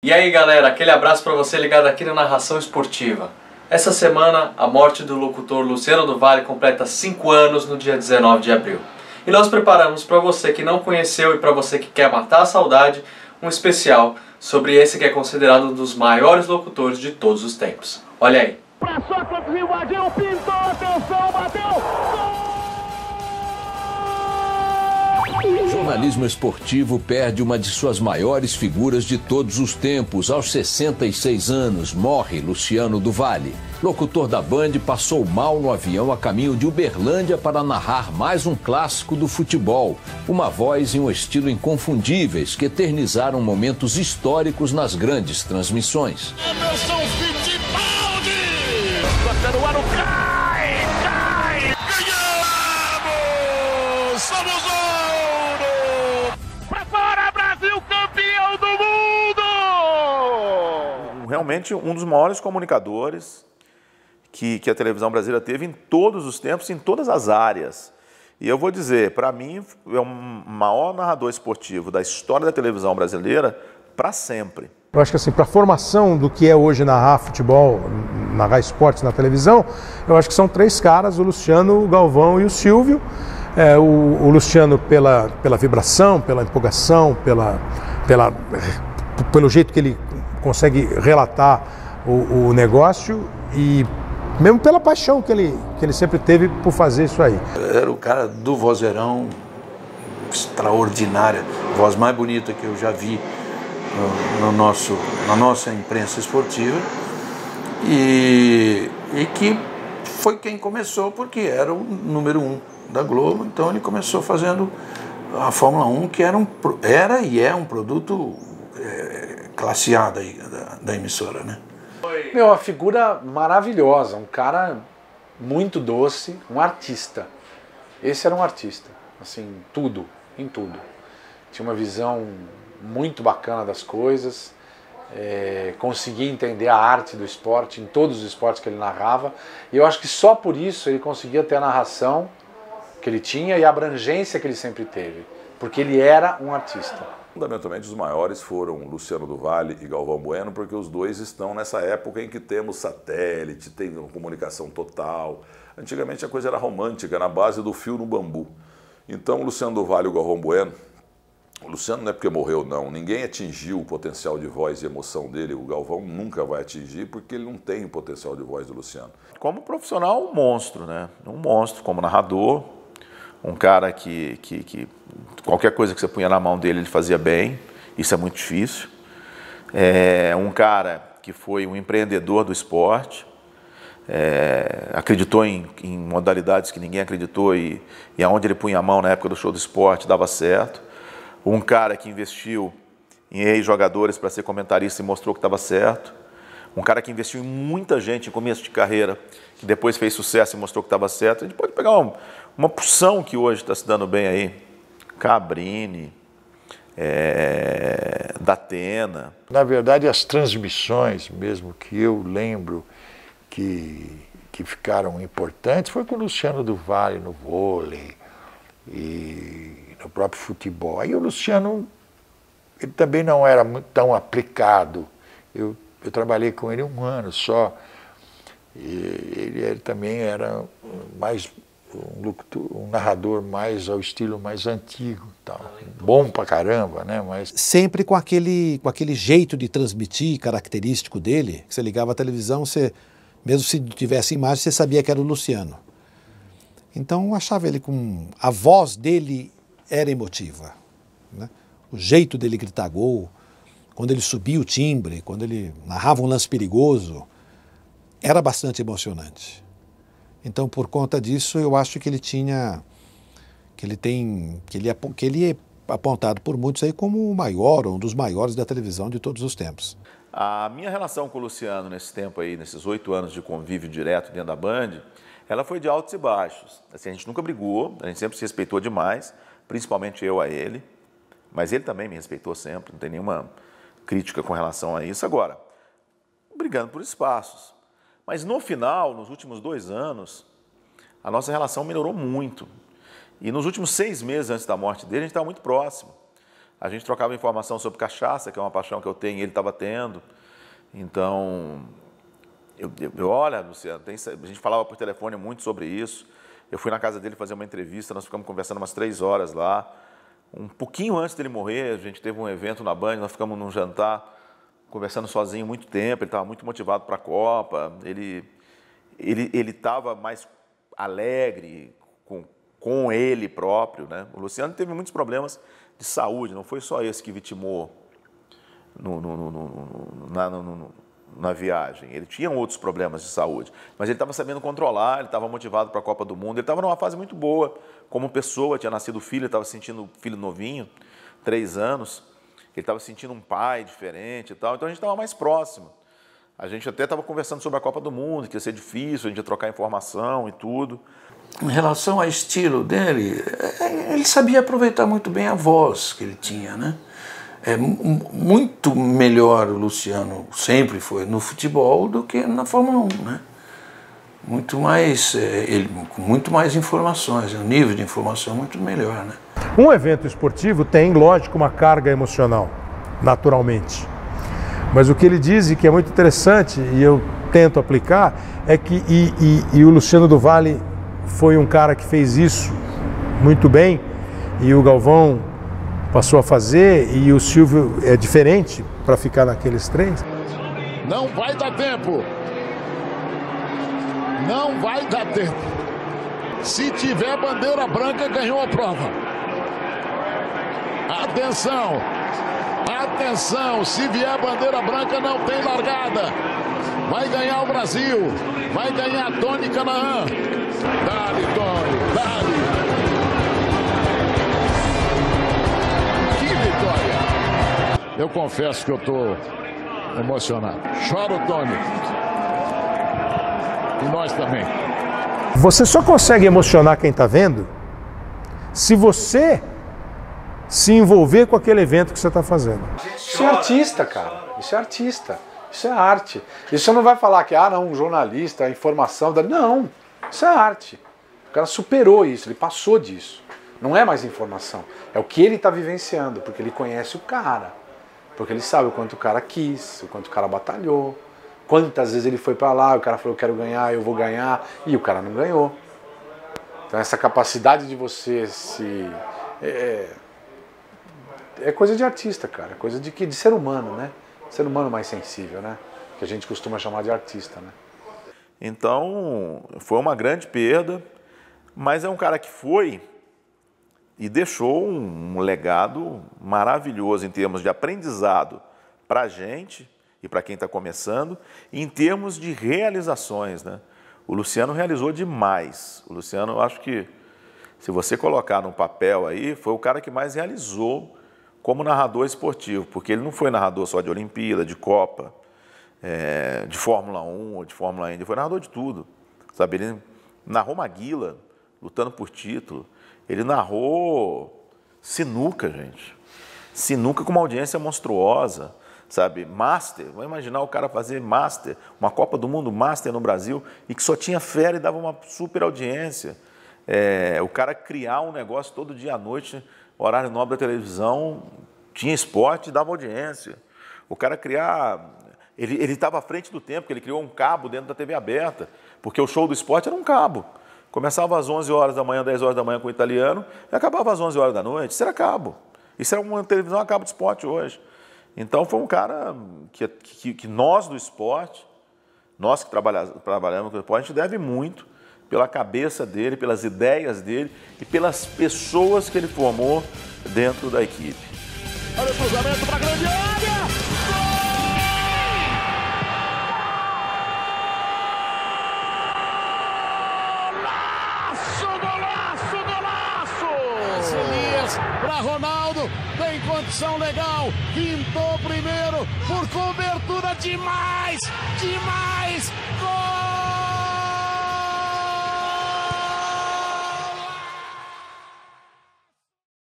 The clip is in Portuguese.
E aí galera, aquele abraço para você ligado aqui na Narração Esportiva. Essa semana, a morte do locutor Luciano do Vale completa 5 anos no dia 19 de abril. E nós preparamos para você que não conheceu e para você que quer matar a saudade, um especial sobre esse que é considerado um dos maiores locutores de todos os tempos. Olha aí. Pra Sócrates, invadiu, pintou, atenção, bateu, O jornalismo esportivo perde uma de suas maiores figuras de todos os tempos. Aos 66 anos, morre Luciano do Vale. Locutor da Band, passou mal no avião a caminho de Uberlândia para narrar mais um clássico do futebol. Uma voz e um estilo inconfundíveis que eternizaram momentos históricos nas grandes transmissões. Emerson Fittipaldi! Cortando o ar, cai! Ganhamos! Somos ouro! Pra fora, Brasil, campeão do mundo! Realmente um dos maiores comunicadores que a televisão brasileira teve em todos os tempos, em todas as áreas. E eu vou dizer, para mim, é o maior narrador esportivo da história da televisão brasileira para sempre. Eu acho que assim, para a formação do que é hoje narrar futebol, narrar esportes na televisão, eu acho que são 3 caras, o Luciano, o Galvão e o Silvio. O Luciano pela vibração, pela empolgação, pelo jeito que ele consegue relatar o negócio e mesmo pela paixão que ele sempre teve por fazer isso aí. Era o cara do vozeirão, extraordinária, voz mais bonita que eu já vi na nossa imprensa esportiva e que foi quem começou porque era o número 1 da Globo, então ele começou fazendo a Fórmula 1, que era e é um produto classe A da emissora, né? Meu, uma figura maravilhosa, um cara muito doce, um artista. Esse era um artista, assim, em tudo. Tinha uma visão muito bacana das coisas, conseguia entender a arte do esporte, em todos os esportes que ele narrava, e eu acho que só por isso ele conseguia ter a narração que ele tinha e a abrangência que ele sempre teve, porque ele era um artista. Fundamentalmente, os maiores foram Luciano do Vale e Galvão Bueno, porque os dois estão nessa época em que temos satélite, tem comunicação total. Antigamente a coisa era romântica, na base do fio no bambu. Então, o Luciano do Vale e o Galvão Bueno, o Luciano não é porque morreu, não. Ninguém atingiu o potencial de voz e emoção dele. O Galvão nunca vai atingir porque ele não tem o potencial de voz do Luciano. Como profissional, um monstro, né? Um monstro, como narrador, um cara que qualquer coisa que você punha na mão dele, ele fazia bem. Isso é muito difícil. Um cara que foi um empreendedor do esporte, acreditou em modalidades que ninguém acreditou e aonde ele punha a mão na época do Show do Esporte dava certo. Um cara que investiu em ex-jogadores para ser comentarista e mostrou que estava certo. Um cara que investiu em muita gente em começo de carreira, que depois fez sucesso e mostrou que estava certo. A gente pode pegar uma porção que hoje está se dando bem aí. Cabrini, Datena. Na verdade, as transmissões mesmo que eu lembro que ficaram importantes foi com o Luciano do Vale no vôlei e no próprio futebol. Aí o Luciano, ele também não era tão aplicado. Eu trabalhei com ele 1 ano só. E ele também era mais um narrador mais ao estilo mais antigo, tal. Bom pra caramba, né? Mas sempre com aquele jeito de transmitir característico dele, que você ligava a televisão, mesmo se não tivesse imagem, você sabia que era o Luciano. Então eu achava ele a voz dele era emotiva, né? O jeito dele gritar gol, quando ele subia o timbre, quando ele narrava um lance perigoso, era bastante emocionante. Então, por conta disso, eu acho que ele é apontado por muitos aí como o maior, ou um dos maiores da televisão de todos os tempos. A minha relação com o Luciano nesse tempo aí, nesses 8 anos de convívio direto dentro da Band, ela foi de altos e baixos. Assim, a gente nunca brigou, a gente sempre se respeitou demais, principalmente eu a ele, mas ele também me respeitou sempre, não tem nenhuma crítica com relação a isso. Agora, brigando por espaços. Mas no final, nos últimos 2 anos, a nossa relação melhorou muito. E nos últimos 6 meses antes da morte dele, a gente estava muito próximo. A gente trocava informação sobre cachaça, que é uma paixão que eu tenho e ele estava tendo. Então, olha, Luciano, a gente falava por telefone muito sobre isso. Eu fui na casa dele fazer uma entrevista, nós ficamos conversando umas 3 horas lá. Um pouquinho antes dele morrer, a gente teve um evento na Band, nós ficamos num jantar, conversando sozinho muito tempo, ele estava muito motivado para a Copa, ele estava mais alegre com ele próprio, né? O Luciano teve muitos problemas de saúde, não foi só esse que vitimou na viagem. Ele tinha outros problemas de saúde, mas ele estava sabendo controlar, ele estava motivado para a Copa do Mundo, ele estava numa fase muito boa, como pessoa, tinha nascido filho, ele estava sentindo filho novinho, 3 anos, ele estava sentindo um pai diferente e tal, então a gente estava mais próximo. A gente até estava conversando sobre a Copa do Mundo, que ia ser difícil, a gente ia trocar informação e tudo. Em relação ao estilo dele, ele sabia aproveitar muito bem a voz que ele tinha, né? É muito melhor o Luciano, sempre foi, no futebol do que na Fórmula 1, né? Muito mais, com muito mais informações, o nível de informação é muito melhor, né? Um evento esportivo tem, lógico, uma carga emocional, naturalmente. Mas o que ele diz, e que é muito interessante, e eu tento aplicar, é que e o Luciano do Valle foi um cara que fez isso muito bem, e o Galvão passou a fazer, e o Silvio é diferente para ficar naqueles 3. Não vai dar tempo. Não vai dar tempo. Se tiver bandeira branca, ganhou a prova. Atenção. Atenção, se vier bandeira branca não tem largada. Vai ganhar o Brasil. Vai ganhar Tony Canaan. Dale, Tony, dale. Que vitória. Eu confesso que eu estou emocionado. Choro, Tony. E nós também. Você só consegue emocionar quem está vendo se você se envolver com aquele evento que você está fazendo. Isso é artista, cara. Isso é artista. Isso é arte. Isso você não vai falar que, não, um jornalista, a informação... Não, isso é arte. O cara superou isso, ele passou disso. Não é mais informação. É o que ele está vivenciando, porque ele conhece o cara. Porque ele sabe o quanto o cara quis, o quanto o cara batalhou. Quantas vezes ele foi para lá, o cara falou, eu quero ganhar, eu vou ganhar, e o cara não ganhou. Então essa capacidade de você se... É coisa de artista, cara, é coisa de ser humano, né? Ser humano mais sensível, né? Que a gente costuma chamar de artista, né? Então, foi uma grande perda, mas é um cara que foi e deixou um legado maravilhoso em termos de aprendizado para a gente e para quem está começando, e em termos de realizações, né? O Luciano realizou demais. O Luciano, eu acho que, se você colocar no papel aí, foi o cara que mais realizou como narrador esportivo, porque ele não foi narrador só de Olimpíada, de Copa, de Fórmula 1 ou de Fórmula Indy, ele foi narrador de tudo, sabe? Ele narrou Maguila, lutando por título, ele narrou sinuca, gente, sinuca com uma audiência monstruosa, sabe? Master, vamos imaginar o cara fazer Master, uma Copa do Mundo Master no Brasil, e que só tinha fera e dava uma super audiência. O cara criar um negócio todo dia à noite, horário nobre da televisão, tinha esporte e dava audiência. O cara criar... Ele estava à frente do tempo, porque ele criou um cabo dentro da TV aberta, porque o show do esporte era um cabo. Começava às 11 horas da manhã, 10 horas da manhã com o italiano, e acabava às 11 horas da noite. Isso era cabo. Isso era uma televisão a cabo de esporte hoje. Então foi um cara que nós do esporte, nós que trabalhamos com o esporte, a gente deve muito pela cabeça dele, pelas ideias dele e pelas pessoas que ele formou dentro da equipe. Olha o cruzamento para a grande área! Golaço, golaço, golaço! Elias para Ronaldo, tem condição legal, pintou primeiro, por cobertura demais, demais! Gol!